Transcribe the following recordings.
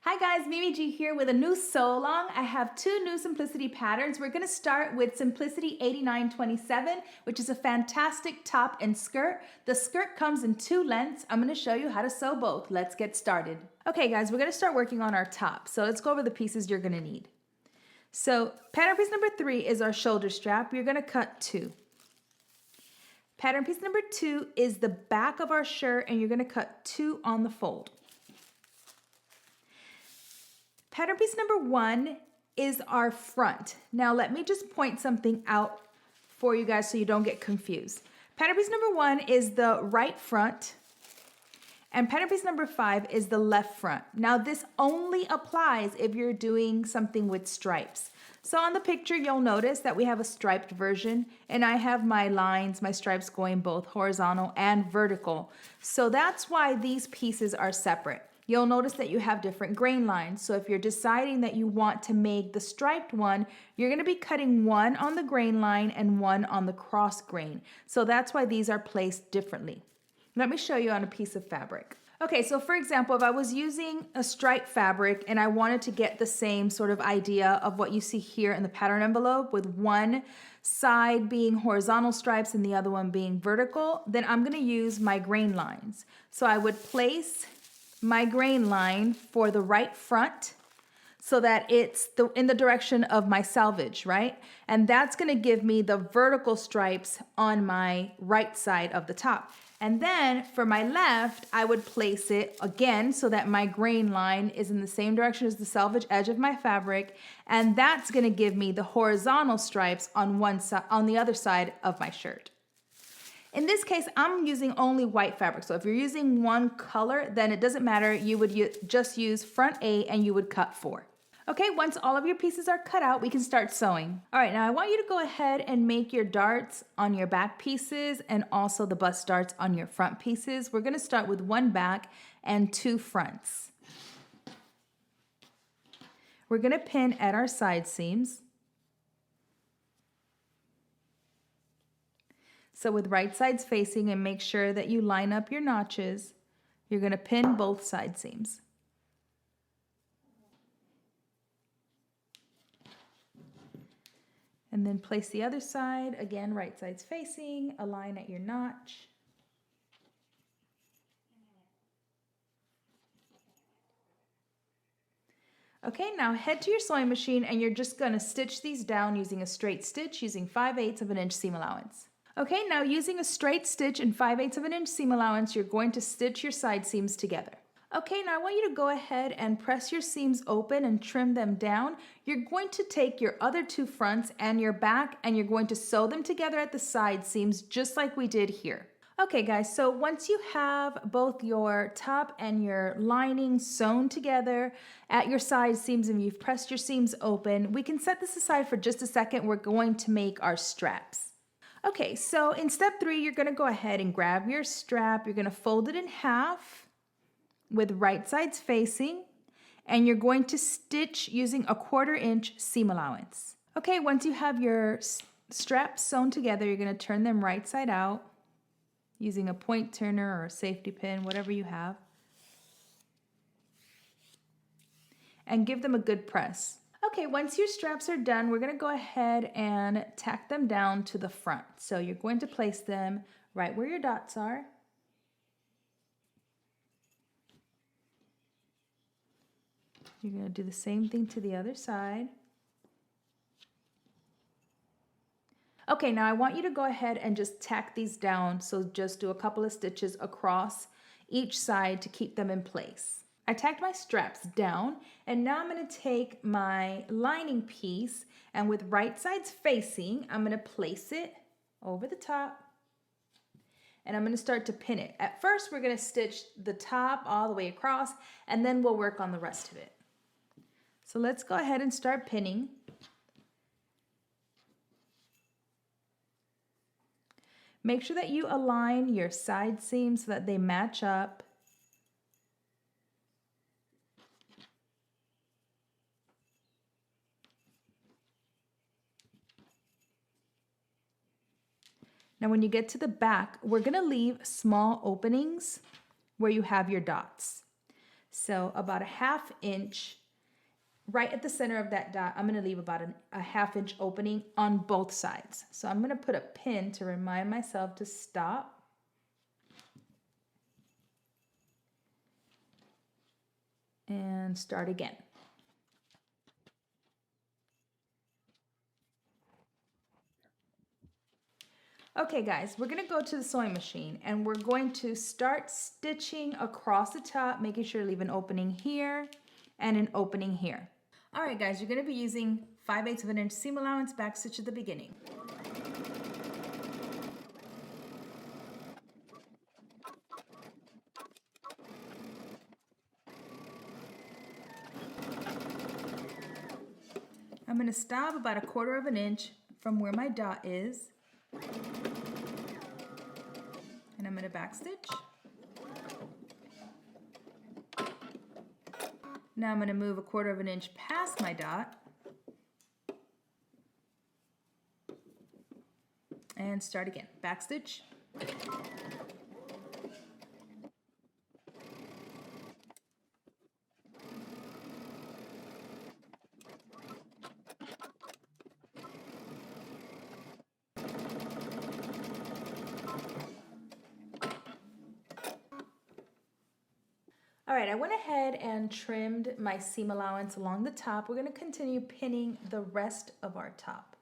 Hi guys, Mimi G here with a new sew along. I have two new simplicity patterns. We're going to start with simplicity 8927, which is a fantastic top and skirt. The skirt comes in two lengths. I'm going to show you how to sew both. Let's get started. Okay guys, we're going to start working on our top. So let's go over the pieces you're going to need. So pattern piece number 3 is our shoulder strap. You're going to cut 2. Pattern piece number 2 is the back of our shirt, and you're going to cut 2 on the fold. Pattern piece number 1 is our front. Now let me just point something out for you guys so you don't get confused. Pattern piece number 1 is the right front, and pattern piece number 5 is the left front. Now this only applies if you're doing something with stripes. So on the picture you'll notice that we have a striped version, and I have my lines, my stripes going both horizontal and vertical. So that's why these pieces are separate. You'll notice that you have different grain lines. So if you're deciding that you want to make the striped one, you're going to be cutting one on the grain line and one on the cross grain. So that's why these are placed differently. Let me show you on a piece of fabric. Okay, so for example, if I was using a striped fabric and I wanted to get the same sort of idea of what you see here in the pattern envelope, with one side being horizontal stripes and the other one being vertical, then I'm going to use my grain lines. So I would place my grain line for the right front so that it's in the direction of my selvage, right? And that's going to give me the vertical stripes on my right side of the top. And then for my left, I would place it again so that my grain line is in the same direction as the selvage edge of my fabric, and that's going to give me the horizontal stripes on one side, on the other side of my shirt. In this case, I'm using only white fabric. So if you're using one color, then it doesn't matter. You would just use front 8 and you would cut 4. Okay, once all of your pieces are cut out, we can start sewing. All right, now I want you to go ahead and make your darts on your back pieces and also the bust darts on your front pieces. We're gonna start with 1 back and 2 fronts. We're gonna pin at our side seams. So with right sides facing, and make sure that you line up your notches, you're going to pin both side seams. And then place the other side, again, right sides facing, align at your notch. Okay, now head to your sewing machine and you're just going to stitch these down using a straight stitch using 5/8 of an inch seam allowance. Okay, now using a straight stitch and 5/8 of an inch seam allowance, you're going to stitch your side seams together. Okay, now I want you to go ahead and press your seams open and trim them down. You're going to take your other 2 fronts and your back, and you're going to sew them together at the side seams just like we did here. Okay guys, so once you have both your top and your lining sewn together at your side seams and you've pressed your seams open, we can set this aside for just a second. We're going to make our straps. Okay, so in step 3, you're going to go ahead and grab your strap. You're going to fold it in half with right sides facing, and you're going to stitch using a 1/4 inch seam allowance. Okay, once you have your straps sewn together, you're going to turn them right side out using a point turner or a safety pin, whatever you have, and give them a good press. Okay, once your straps are done, we're going to go ahead and tack them down to the front. So you're going to place them right where your dots are. You're going to do the same thing to the other side. Okay, now I want you to go ahead and just tack these down. So just do a couple of stitches across each side to keep them in place. I tacked my straps down, and now I'm going to take my lining piece, and with right sides facing, I'm going to place it over the top, and I'm going to start to pin it. At first, we're going to stitch the top all the way across, and then we'll work on the rest of it. So let's go ahead and start pinning. Make sure that you align your side seams so that they match up. Now when you get to the back, we're going to leave small openings where you have your dots. So about a 1/2 inch right at the center of that dot. I'm going to leave about a 1/2 inch opening on both sides. So I'm going to put a pin to remind myself to stop. And start again. Okay guys, we're gonna go to the sewing machine and we're going to start stitching across the top, making sure to leave an opening here and an opening here. All right guys, you're gonna be using 5/8 of an inch seam allowance back stitch at the beginning. I'm gonna stop about a 1/4 of an inch from where my dot is. And I'm gonna back stitch. Now I'm gonna move a 1/4 of an inch past my dot. And start again, back stitch. All right, I went ahead and trimmed my seam allowance along the top. We're going to continue pinning the rest of our top.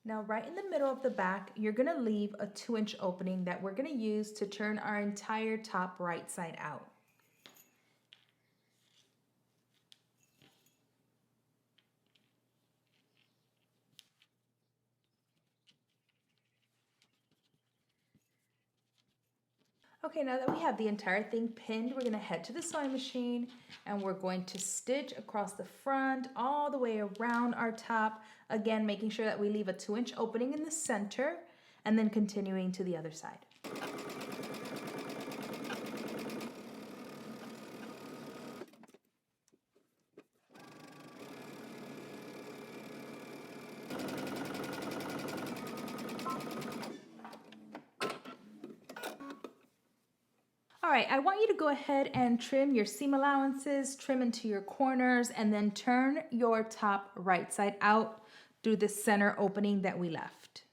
Now, right in the middle of the back, you're going to leave a 2-inch opening that we're going to use to turn our entire top right side out. Okay, now that we have the entire thing pinned, we're going to head to the sewing machine and we're going to stitch across the front all the way around our top, again making sure that we leave a 2-inch opening in the center and then continuing to the other side. All right, I want you to go ahead and trim your seam allowances, trim into your corners, and then turn your top right side out through the center opening that we left.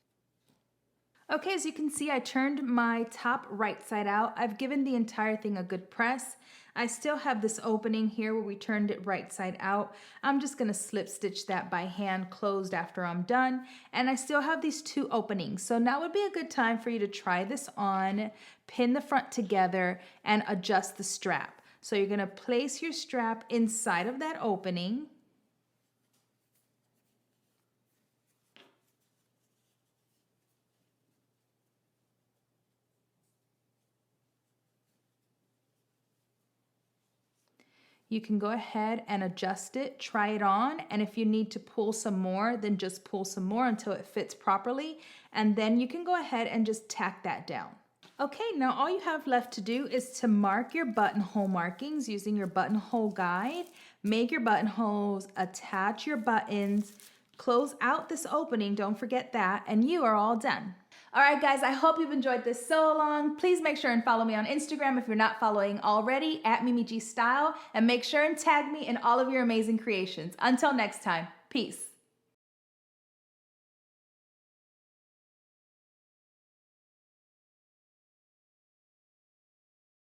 Okay, as you can see, I turned my top right side out. I've given the entire thing a good press. I still have this opening here where we turned it right side out. I'm just gonna slip stitch that by hand closed after I'm done. And I still have these 2 openings. So now would be a good time for you to try this on, pin the front together, and adjust the strap. So you're gonna place your strap inside of that opening. You can go ahead and adjust it, try it on, and if you need to pull some more, then just pull some more until it fits properly, and then you can go ahead and just tack that down. Okay, now all you have left to do is to mark your buttonhole markings using your buttonhole guide. Make your buttonholes, attach your buttons, close out this opening, don't forget that, and you are all done. All right, guys, I hope you've enjoyed this sew along. Please make sure and follow me on Instagram if you're not following already, @MimiGStyle, and make sure and tag me in all of your amazing creations. Until next time, peace.